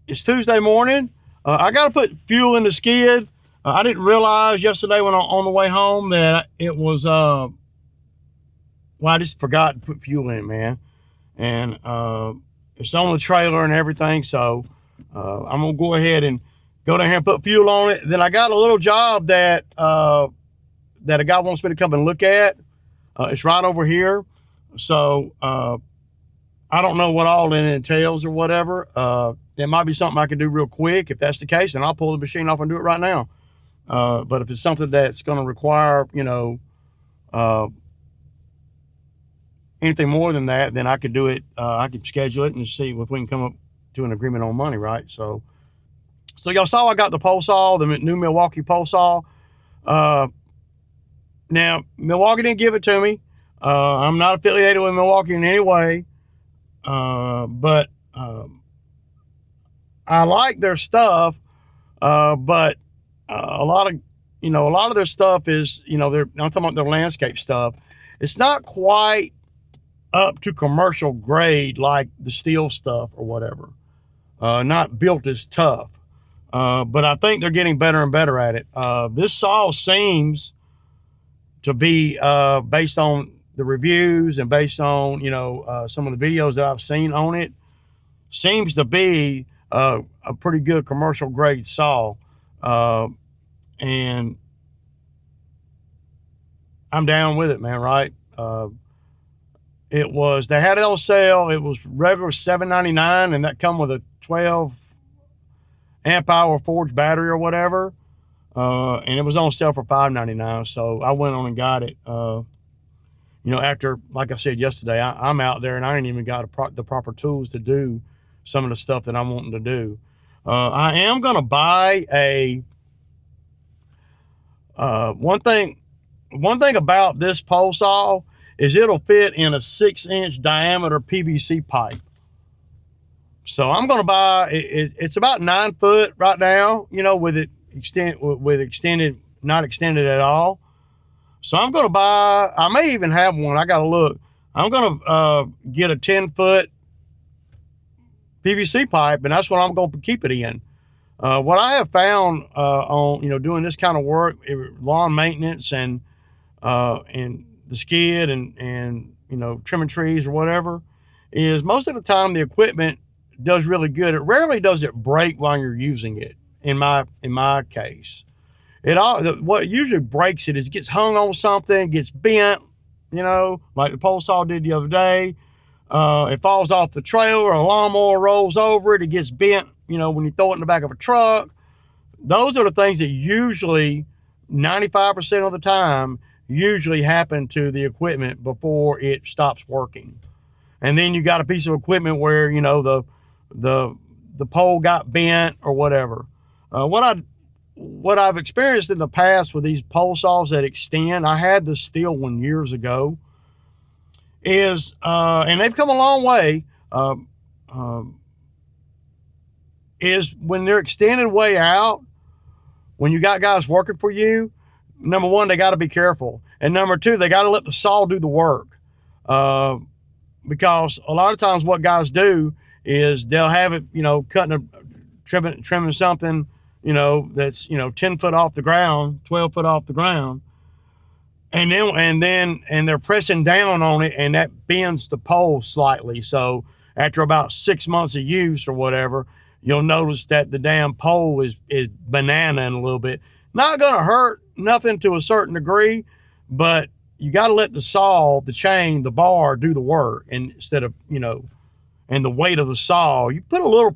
It's Tuesday morning. I got to put fuel in the skid. I didn't realize yesterday when on the way home that it was, I just forgot to put fuel in, man. And it's on the trailer and everything. So I'm going to go ahead and go down here and put fuel on it. Then I got a little job that a guy wants me to come and look at. It's right over here. So I don't know what all it entails or whatever. It might be something I can do real quick. If that's the case, then I'll pull the machine off and do it right now. But if it's something that's going to require, anything more than that, then I could do it. I could schedule it and see if we can come up to an agreement on money, right? So y'all saw I got the pole saw, the new Milwaukee pole saw. Now, Milwaukee didn't give it to me. I'm not affiliated with Milwaukee in any way. But I like their stuff. But a lot of their stuff is, I'm talking about their landscape stuff. It's not quite up to commercial grade like the steel stuff or whatever. Not built as tough. But I think they're getting better and better at it. This saw seems to be, based on the reviews and based on, some of the videos that I've seen on it, seems to be a pretty good commercial grade saw. And I'm down with it, man, right? They had it on sale. It was regular $7.99, and that come with a 12 amp hour forged battery or whatever. And it was on sale for $5.99. So I went on and got it. After, like I said yesterday, I'm out there and I ain't even got the proper tools to do some of the stuff that I'm wanting to do. I am going to buy one thing about this pole saw is it'll fit in a 6-inch diameter PVC pipe. So I'm going to buy it's about 9 foot right now, with it extended, not extended at all. So I'm going to buy, I may even have one. I got to look. I'm going to get a 10-foot PVC pipe, and that's what I'm going to keep it in. What I have found on, doing this kind of work, lawn maintenance and the skid and trimming trees or whatever, is most of the time the equipment does really good. It rarely does it break while you're using it. In my case, what usually breaks it is it gets hung on something, gets bent, like the pole saw did the other day. It falls off the trailer, a lawnmower rolls over it, it gets bent, when you throw it in the back of a truck. Those are the things that usually 95% of the time usually happen to the equipment before it stops working. And then you got a piece of equipment where, the pole got bent or whatever. What I've experienced in the past with these pole saws that extend, I had the steel one years ago, is, and they've come a long way, is when they're extended way out, when you got guys working for you, number one, they got to be careful. And number two, they got to let the saw do the work. Because a lot of times what guys do is they'll have it, trimming something, that's, 10 foot off the ground, 12 foot off the ground. And they're pressing down on it, and that bends the pole slightly. So after about 6 months of use or whatever, you'll notice that the damn pole is bananaing a little bit. Not going to hurt nothing to a certain degree, but you got to let the saw, the chain, the bar do the work. And instead of, and the weight of the saw, you put a little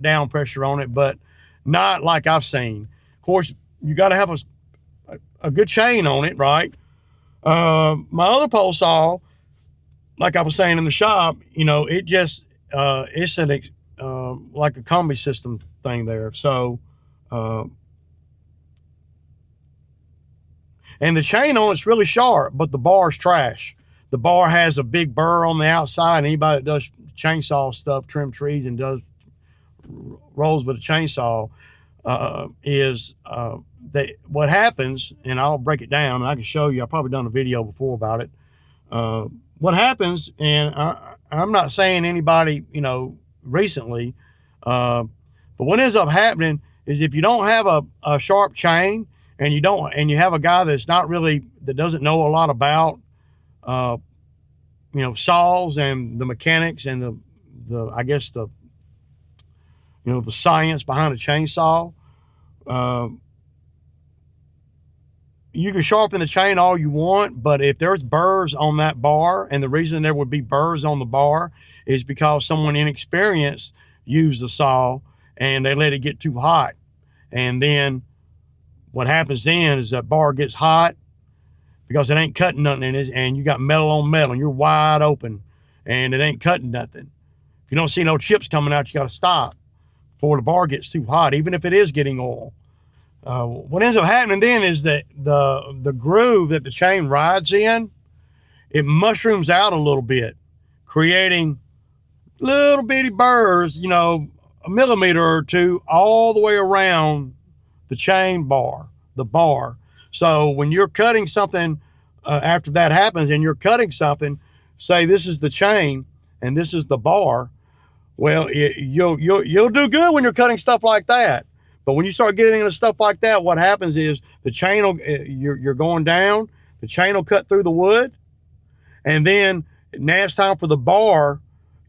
down pressure on it, but not like I've seen. Of course, you got to have a good chain on it, right? My other pole saw, like I was saying in the shop, it just, it's like a combi system thing there. So, and the chain on it's really sharp, but the bar's trash. The bar has a big burr on the outside. Anybody that does chainsaw stuff, trim trees and does rolls with a chainsaw, what happens, and I'll break it down and I can show you, I've probably done a video before about it. What happens, and I'm not saying anybody, recently, But what ends up happening is if you don't have a sharp chain and you have a guy that doesn't know a lot about uh, saws and the mechanics and the science behind a chainsaw, uh, you can sharpen the chain all you want, but if there's burrs on that bar, and the reason there would be burrs on the bar is because someone inexperienced used the saw and they let it get too hot. And then what happens then is that bar gets hot because it ain't cutting nothing in it, and you got metal on metal and you're wide open and it ain't cutting nothing. If you don't see no chips coming out, you got to stop before the bar gets too hot, even if it is getting oil. What ends up happening then is that the groove that the chain rides in, it mushrooms out a little bit, creating little bitty burrs, a millimeter or two all the way around the chain bar, the bar. So when you're cutting something, after that happens and you're cutting something, say this is the chain and this is the bar, well, you'll do good when you're cutting stuff like that. But when you start getting into stuff like that, what happens is the chain will, you're going down, the chain will cut through the wood, and then now it's time for the bar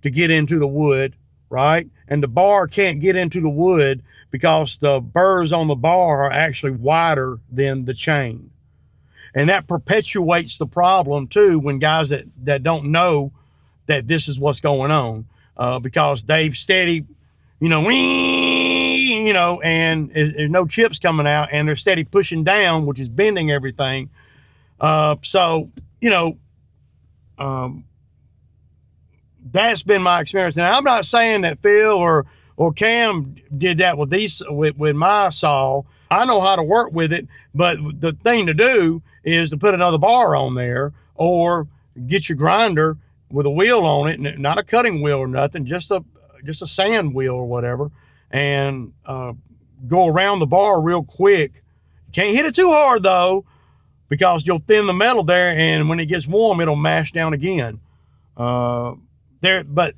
to get into the wood, right? And the bar can't get into the wood because the burrs on the bar are actually wider than the chain. And that perpetuates the problem too when guys that don't know that this is what's going on, because they've steady, and there's no chips coming out, and they're steady pushing down, which is bending everything. That's been my experience. Now, I'm not saying that Phil or Cam did that with my saw. I know how to work with it, but the thing to do is to put another bar on there, or get your grinder with a wheel on it, not a cutting wheel or nothing, just a sand wheel or whatever, and go around the bar real quick. You can't hit it too hard though, because you'll thin the metal there, and when it gets warm, it'll mash down again. But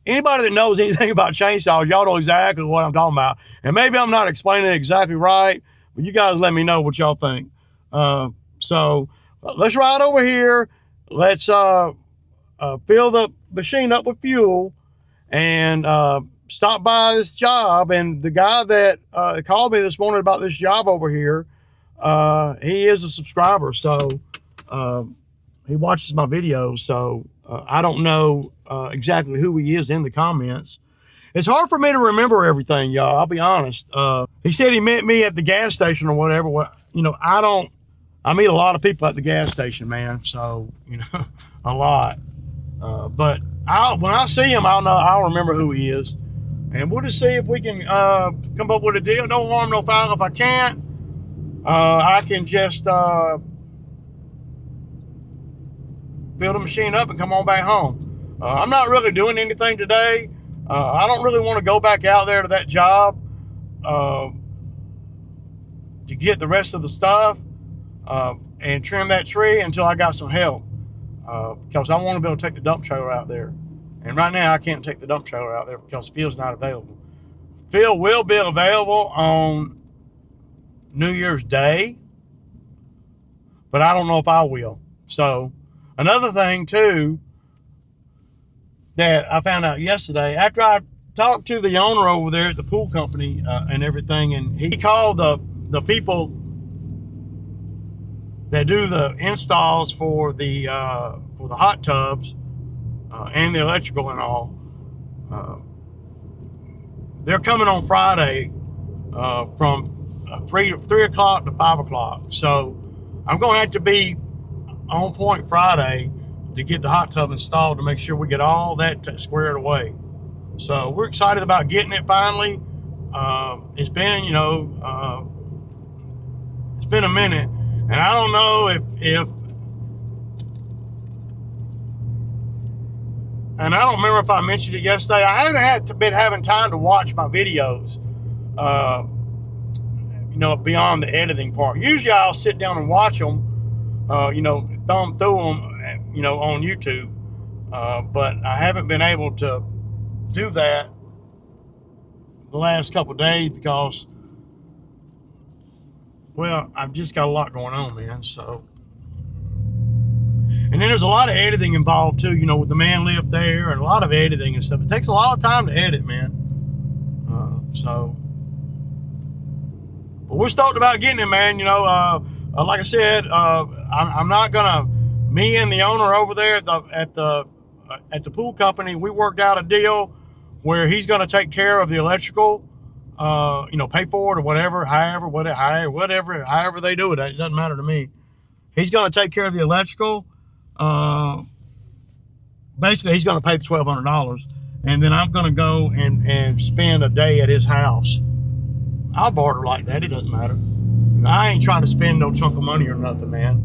anybody that knows anything about chainsaws, y'all know exactly what I'm talking about. And maybe I'm not explaining it exactly right, but you guys let me know what y'all think. So let's ride over here. Let's fill the machine up with fuel and stop by this job. And the guy that called me this morning about this job over here, he is a subscriber, so he watches my videos. So I don't know exactly who he is in the comments. It's hard for me to remember everything, y'all. I'll be honest. He said he met me at the gas station or whatever. Well, I meet a lot of people at the gas station, man. So, a lot. But when I see him, I'll remember who he is. And we'll just see if we can come up with a deal. No harm, no foul. If I can't, I can just fill the machine up and come on back home. I'm not really doing anything today. I don't really want to go back out there to that job to get the rest of the stuff and trim that tree until I got some help, because I want to be able to take the dump trailer out there. And right now I can't take the dump trailer out there because Phil's not available. Phil will be available on New Year's Day, but I don't know if I will. So another thing too that I found out yesterday, after I talked to the owner over there at the pool company and everything, and he called the people that do the installs for the hot tubs and the electrical and all. They're coming on Friday from 3 o'clock to 5 o'clock. So I'm going to have to be on point Friday to get the hot tub installed to make sure we get all that squared away. So we're excited about getting it finally. It's been, it's been a minute, and I don't know if and I don't remember if I mentioned it yesterday. I haven't been having time to watch my videos, beyond the editing part. Usually I'll sit down and watch them, thumb through them, on YouTube. But I haven't been able to do that the last couple of days because, well, I've just got a lot going on, man. So, and then there's a lot of editing involved too, you know, with the man lift there and a lot of editing and stuff. It takes a lot of time to edit, man. But we're stoked about getting it, man. You know, like I said, I'm not gonna. Me and the owner over there at the pool company, we worked out a deal where he's gonna take care of the electrical. You know, pay for it or whatever, however they do it. It doesn't matter to me. He's gonna take care of the electrical. Basically, he's gonna pay the $1,200, and then I'm gonna go and spend a day at his house. I'll barter like that. It doesn't matter. I ain't trying to spend no chunk of money or nothing, man.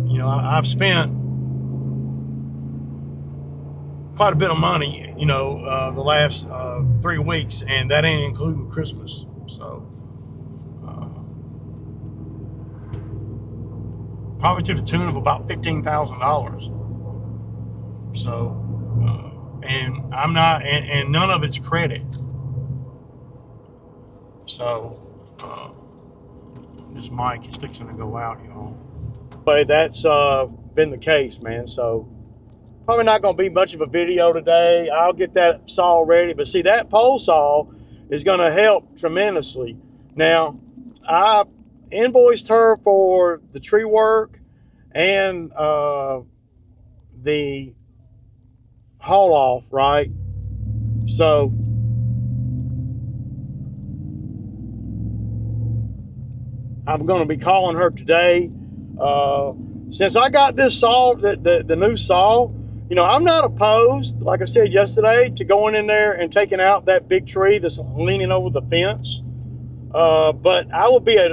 You know, I've spent quite a bit of money, you know, the last 3 weeks, and that ain't including Christmas. So, probably to the tune of about $15,000. So, and I'm not, and none of it's credit. So, this mic is fixing to go out, y'all. But that's been the case, man. So, probably not going to be much of a video today. I'll get that saw ready. But see, that pole saw is going to help tremendously. Now, I invoiced her for the tree work and the haul off, right? So, I'm going to be calling her today. Since I got this saw, the new saw, you know, I'm not opposed, like I said yesterday, to going in there and taking out that big tree that's leaning over the fence. But I would be at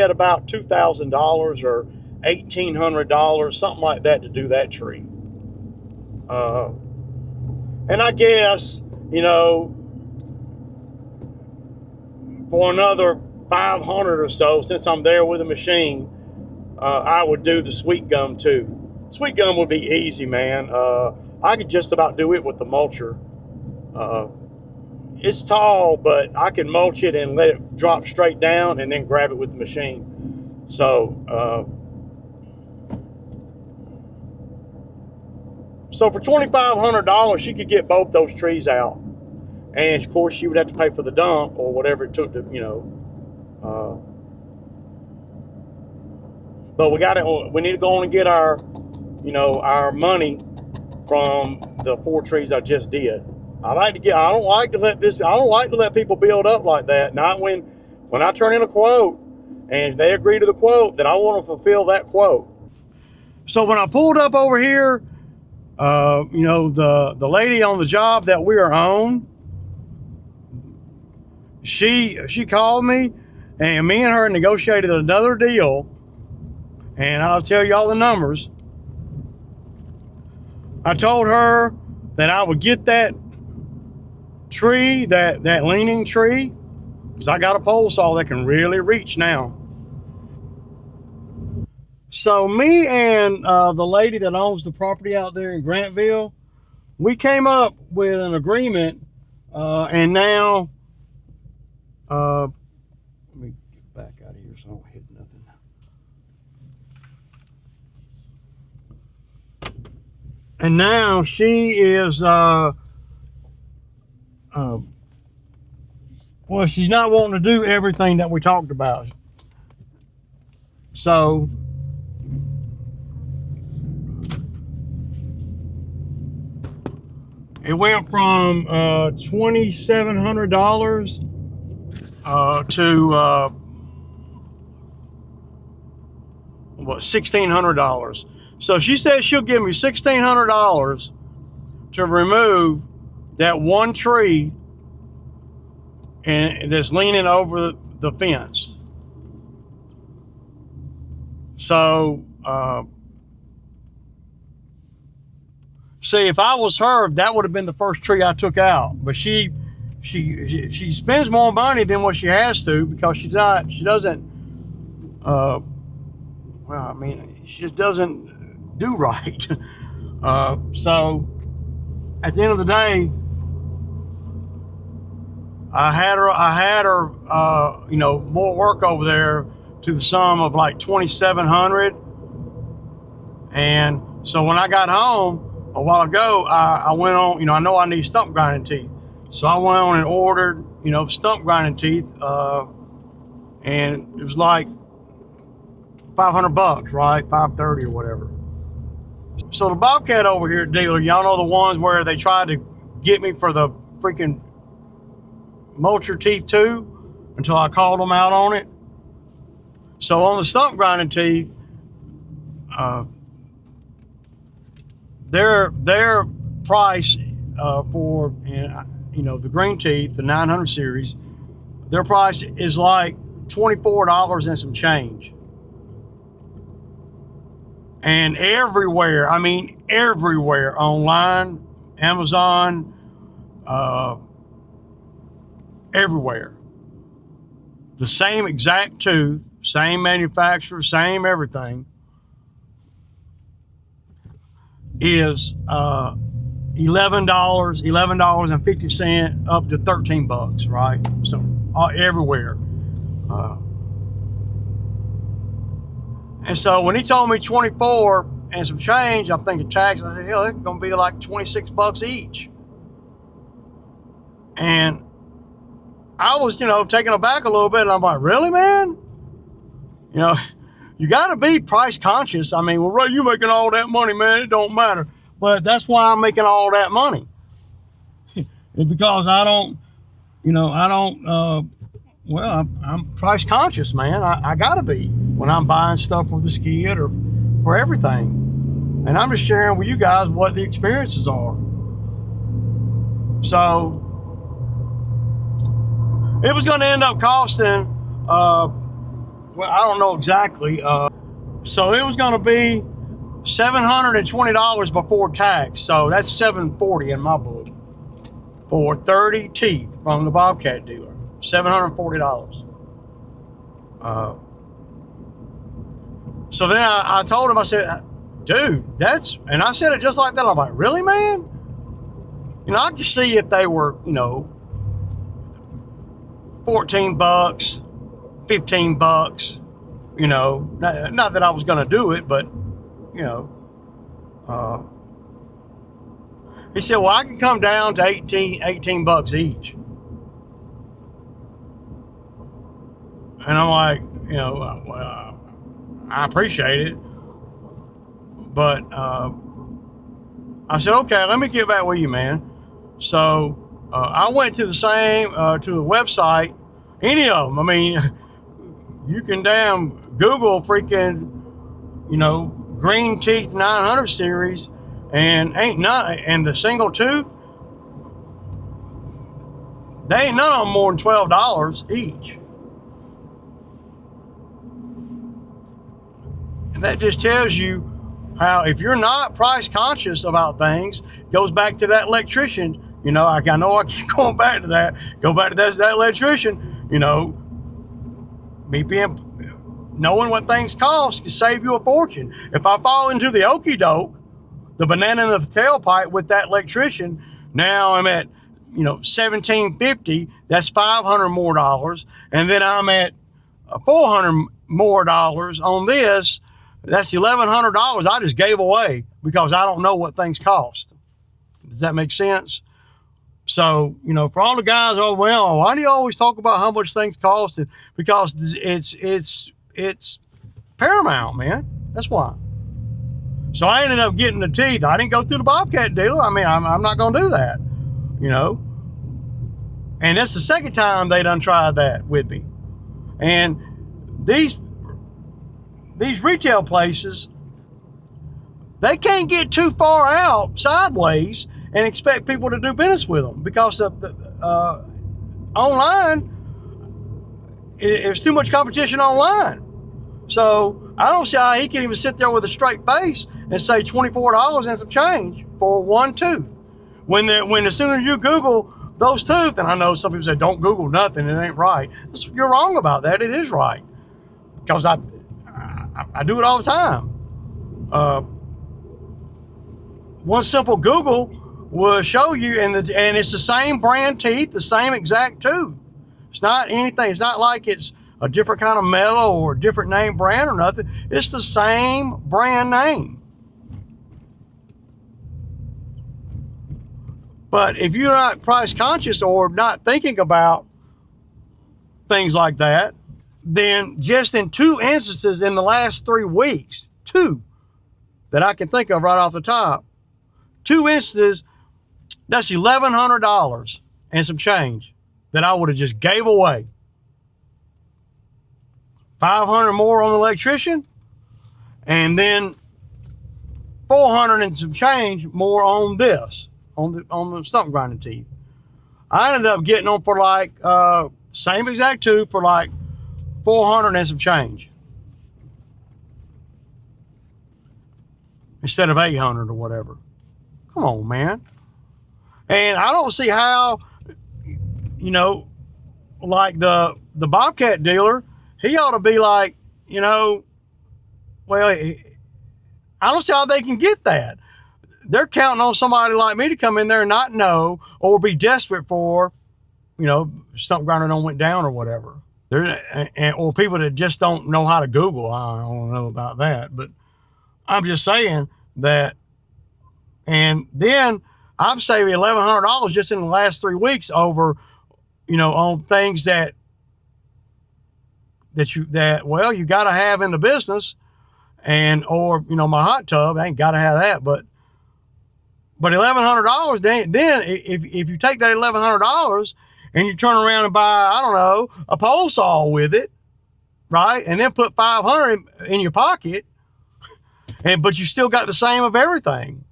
about $2,000 or $1,800, something like that, to do that tree. And I guess, you know, for another 500 or so, since I'm there with a machine, I would do the sweet gum too. Sweet gum would be easy, man. I could just about do it with the mulcher. It's tall, but I can mulch it and let it drop straight down and then grab it with the machine. So, so for $2,500, she could get both those trees out. And of course, she would have to pay for the dump or whatever it took to, you know. But we need to go on and get our, you know, our money from the 4 trees I just did. I don't like to let people build up like that. Not when I turn in a quote and they agree to the quote, then I want to fulfill that quote. So when I pulled up over here, you know, the lady on the job that we are on, she called me, and me and her negotiated another deal, and I'll tell you all the numbers. I told her that I would get that tree, that leaning tree, because I got a pole saw that can really reach now. So me and the lady that owns the property out there in Grantville, we came up with an agreement, and now, let me get back out of here so I don't hit nothing. And now she is, well, she's not wanting to do everything that we talked about. So, it went from $2,700 to what, $1,600. So she said she'll give me $1,600 to remove that one tree and that's leaning over the fence. So, see, if I was her, that would have been the first tree I took out. But she spends more money than what she has to, because she doesn't, well, I mean, she just doesn't do right. So at the end of the day, I had her, you know, more work over there to the sum of like 2,700. And so when I got home a while ago, I went on, you know, I know I need stump grinding teeth. So I went on and ordered, you know, stump grinding teeth. And it was like $500, right? 530 or whatever. So the Bobcat over here dealer, y'all know the ones where they tried to get me for the freaking mulch your teeth too, until I called them out on it. So on the stump grinding teeth, their price for, you know, the green teeth, the 900 series, their price is like $24 and some change. And everywhere, I mean everywhere, online, Amazon, everywhere, the same exact tooth, same manufacturer, same everything, is $11.50 up to $13, right? So everywhere. And so when he told me 24 and some change, I'm thinking tax. I said, hell, it's gonna be like $26 each. And I was, you know, taken aback a little bit, and I'm like, really, man? You know, you got to be price conscious. I mean, well, Ray, you making all that money, man, it don't matter. But that's why I'm making all that money. It's because I don't, you know, well, I'm price conscious, man. I gotta be when I'm buying stuff for the skid or for everything. And I'm just sharing with you guys what the experiences are. So it was going to end up costing, well, I don't know exactly. So it was going to be $720 before tax. So that's $740 in my book for 30 teeth from the Bobcat dealer. $740. So then I told him, I said, dude, and I said it just like that. I'm like, really, man? You know, I could see if they were, you know, $14, $15, you know, not that I was going to do it, but, you know, he said, well, I can come down to $18 each. And I'm like, you know, well, I appreciate it. But I said, okay, let me get back with you, man. So I went to the same, to the website, any of them. I mean, you can damn Google freaking, you know, green teeth 900 series, and and the single tooth, they ain't none of them more than $12 each. And that just tells you how, if you're not price conscious about things, goes back to that electrician. You know, I know I keep going back to that. Go back to that electrician. You know, me being, knowing what things cost can save you a fortune. If I fall into the okie doke, the banana in the tailpipe with that electrician, now I'm at, you know, $1,750. That's $500 more dollars, and then I'm at $400 more dollars on this. That's $1,100 I just gave away because I don't know what things cost. Does that make sense? So, you know, for all the guys, oh, well, why do you always talk about how much things cost? Because it's paramount, man. That's why. So I ended up getting the teeth. I didn't go through the Bobcat dealer. I mean, I'm not going to do that, you know. And that's the second time they done tried that with me. And these retail places, they can't get too far out sideways and expect people to do business with them, because online, there's too much competition online. So I don't see how he can even sit there with a straight face and say $24 and some change for one tooth. When as soon as you Google those tooth, and I know some people say don't Google nothing, it ain't right. You're wrong about that. It is right, because I do it all the time. One simple Google will show you, and it's the same brand teeth, the same exact tooth. It's not anything. It's not like it's a different kind of metal or a different name brand or nothing. It's the same brand name. But if you're not price conscious or not thinking about things like that, then just in 2 instances in the last 3 weeks, 2 that I can think of right off the top, 2 instances, that's $1,100 and some change that I would have just gave away. $500 more on the electrician, and then $400 and some change more on this, on the stump grinding teeth. I ended up getting them for like same exact tooth for like $400 and some change instead of $800 or whatever. Come on, man. And I don't see how, you know, like the Bobcat dealer, he ought to be like, you know, well, I don't see how they can get that. They're counting on somebody like me to come in there and not know or be desperate for, you know, stump grinder don't went down or whatever. Or people that just don't know how to Google. I don't know about that, but I'm just saying that. And then I'm saving $1,100 just in the last 3 weeks over, you know, on things that you got to have in the business, or you know, my hot tub, I ain't got to have that, but $1,100. Then if you take that $1,100 and you turn around and buy, I don't know, a pole saw with it, right, and then put $500 in your pocket, but you still got the same of everything.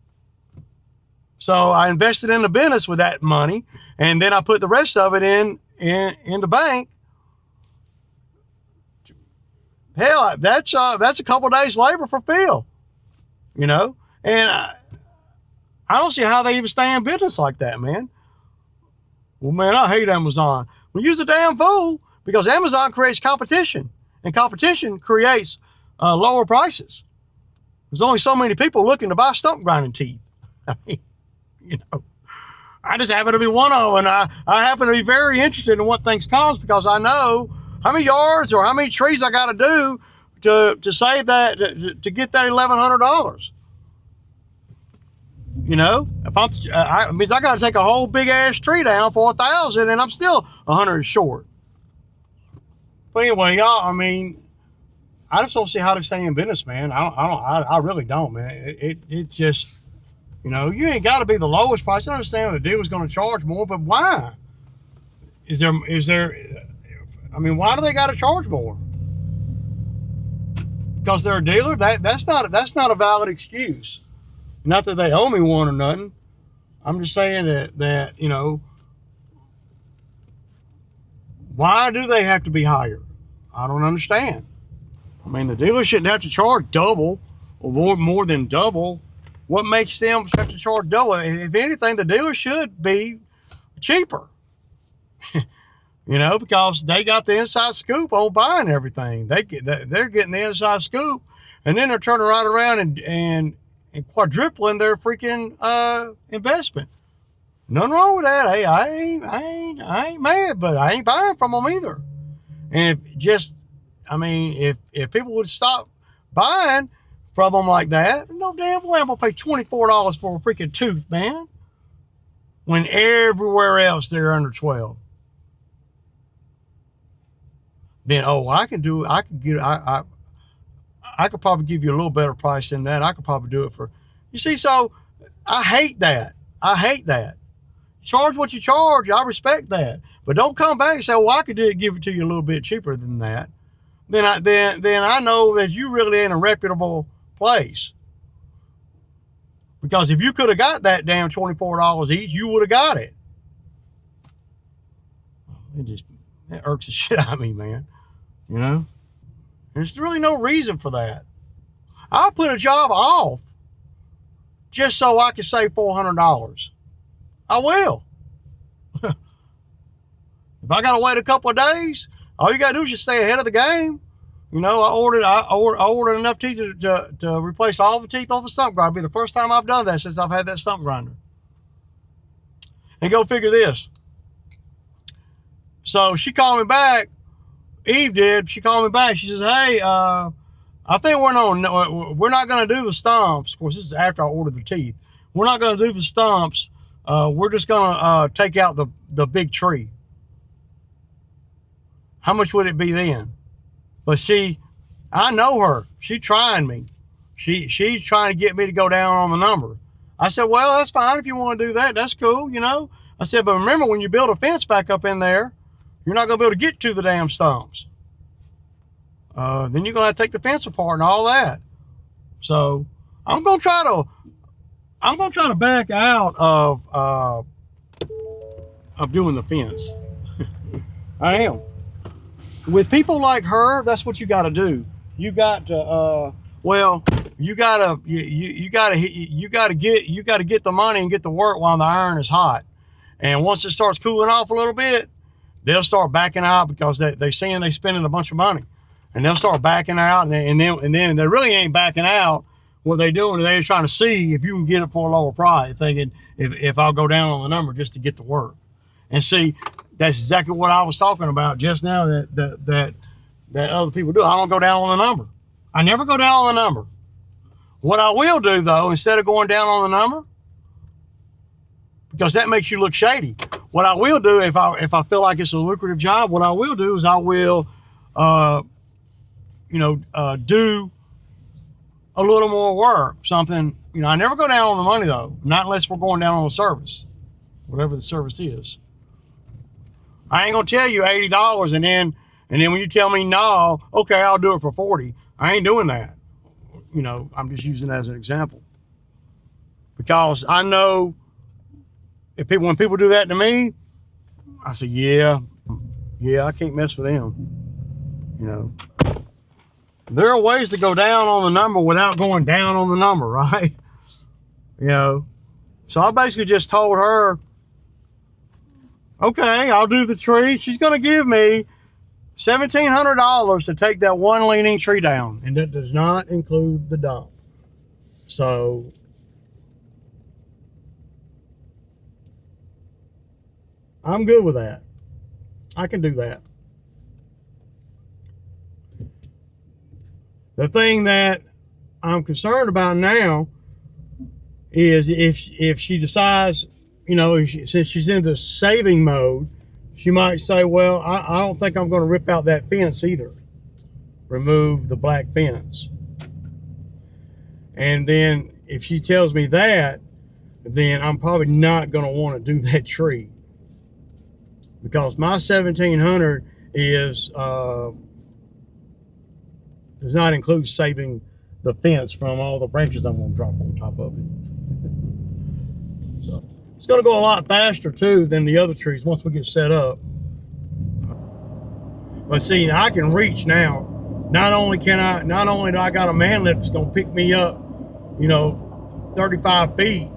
So I invested in the business with that money, and then I put the rest of it in the bank. Hell, that's a couple days labor for Phil, you know, and I don't see how they even stay in business like that, man. Well, man, I hate Amazon. Well, use a damn fool, because Amazon creates competition, and competition creates lower prices. There's only so many people looking to buy stump grinding teeth. I mean, you know, I just happen to be one of them, and I happen to be very interested in what things cost, because I know how many yards or how many trees I got to do to save that, to get that $1,100. You know, if I means I got to take a whole big ass tree down for $1,000, and I'm still 100 short. But anyway, y'all, I mean, I just don't see how to stay in business, man. I really don't, man. It just, you know, you ain't got to be the lowest price. I understand the dealer's going to charge more, but why? Is there? I mean, why do they got to charge more? Because they're a dealer? That's not a valid excuse. Not that they owe me one or nothing. I'm just saying that you know, why do they have to be higher? I don't understand. I mean, the dealer shouldn't have to charge double or more than double. What makes them have to charge double? If anything, the dealer should be cheaper. You know, because they got the inside scoop on buying everything. They're getting the inside scoop, and then they're turning right around and quadrupling their freaking investment. Nothing wrong with that. Hey, I ain't mad, but I ain't buying from them either. And if people would stop buying from them like that, no damn way I'm gonna pay $24 for a freaking tooth, man. When everywhere else they're under 12. Then I could probably give you a little better price than that. I could probably do it for, you see, so I hate that. Charge what you charge. I respect that. But don't come back and say, well, I could give it to you a little bit cheaper than that. Then I know that you really ain't a reputable place. Because if you could have got that damn $24 each, you would have got it. That irks the shit out of me, man. You know? There's really no reason for that. I'll put a job off just so I can save $400. I will. If I gotta wait a couple of days, all you gotta do is just stay ahead of the game. You know, I ordered enough teeth to replace all the teeth on the stump grinder. It'll be the first time I've done that since I've had that stump grinder. And go figure this. So she called me back. Eve did. She called me back. She says, hey, I think we're not going to do the stumps. Of course, this is after I ordered the teeth. We're not going to do the stumps. We're just going to take out the big tree. How much would it be then? But I know her. She's trying me. She's trying to get me to go down on the number. I said, well, that's fine if you want to do that. That's cool, you know. I said, but remember, when you build a fence back up in there, you're not going to be able to get to the damn stumps. Then you're going to have to take the fence apart and all that. So I'm going to try to back out of doing the fence. I am. With people like her, that's what you got to do. You got to, you gotta get the money and get the work while the iron is hot. And once it starts cooling off a little bit, they'll start backing out because they're saying they're spending a bunch of money, and they'll start backing out, and then they really ain't backing out. What they're doing is they're trying to see if you can get it for a lower price, thinking if I'll go down on the number just to get the work. And see, that's exactly what I was talking about just now that other people do. I don't go down on the number. I never go down on the number. What I will do, though, instead of going down on the number, because that makes you look shady, what I will do if I feel like it's a lucrative job, what I will do is I will, do a little more work, something. I never go down on the money, though, not unless we're going down on the service, whatever the service is. I ain't gonna tell you $80 and then when you tell me no, okay, I'll do it for $40. I ain't doing that. I'm just using that as an example, because I know when people do that to me, I say, yeah, I can't mess with them. There are ways to go down on the number without going down on the number, right? So I basically just told her, okay, I'll do the tree. She's going to give me $1,700 to take that one leaning tree down, and that does not include the dump. So I'm good with that. I can do that. The thing that I'm concerned about now is if she decides, since she's in the saving mode, she might say, well, I don't think I'm going to rip out that fence either. Remove the black fence. And then if she tells me that, then I'm probably not going to want to do that tree, because my $1,700 does not include saving the fence from all the branches I'm going to drop on top of it. So it's going to go a lot faster too than the other trees once we get set up. But see, I can reach now. Not only do I got a man lift that's going to pick me up, 35 feet.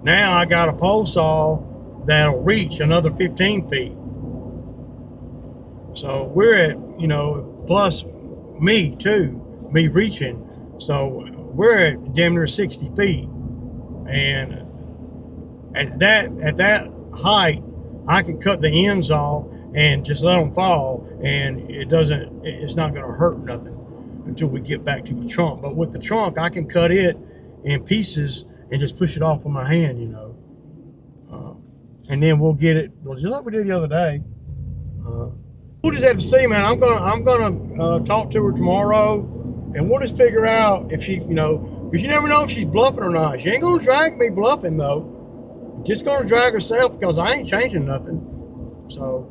Now I got a pole saw that'll reach another 15 feet. So we're at, plus me too, me reaching. So we're at damn near 60 feet. And at that height, I can cut the ends off and just let them fall, and it's not going to hurt nothing until we get back to the trunk. But with the trunk, I can cut it in pieces and just push it off with my hand, and then we'll get it, just like we did the other day. We'll just have to see, man. I'm gonna talk to her tomorrow, and we'll just figure out if she, because you never know if she's bluffing or not. She ain't gonna drag me bluffing though. Just gonna drag herself, because I ain't changing nothing. So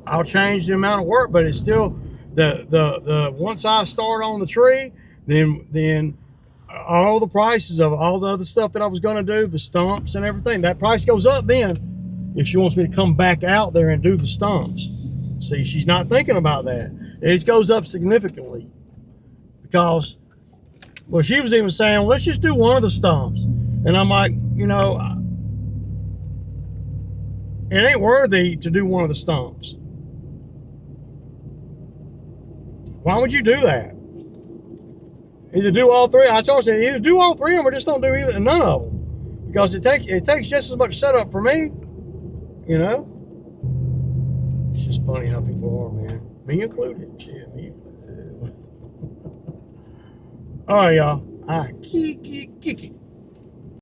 I'll change the amount of work, but it's still the once I start on the tree, then all the prices of all the other stuff that I was gonna do, the stumps and everything, that price goes up then if she wants me to come back out there and do the stumps. See, she's not thinking about that. It goes up significantly, because, well, she was even saying, well, let's just do one of the stumps. And I'm like, it ain't worthy to do one of the stumps. Why would you do that? Either do all three. I told her, either do all three of them or just don't do none of them. because it takes just as much setup for me, you know. It's just funny how people are, man. Me included. Shit, me included. All right, y'all. All right, kick it.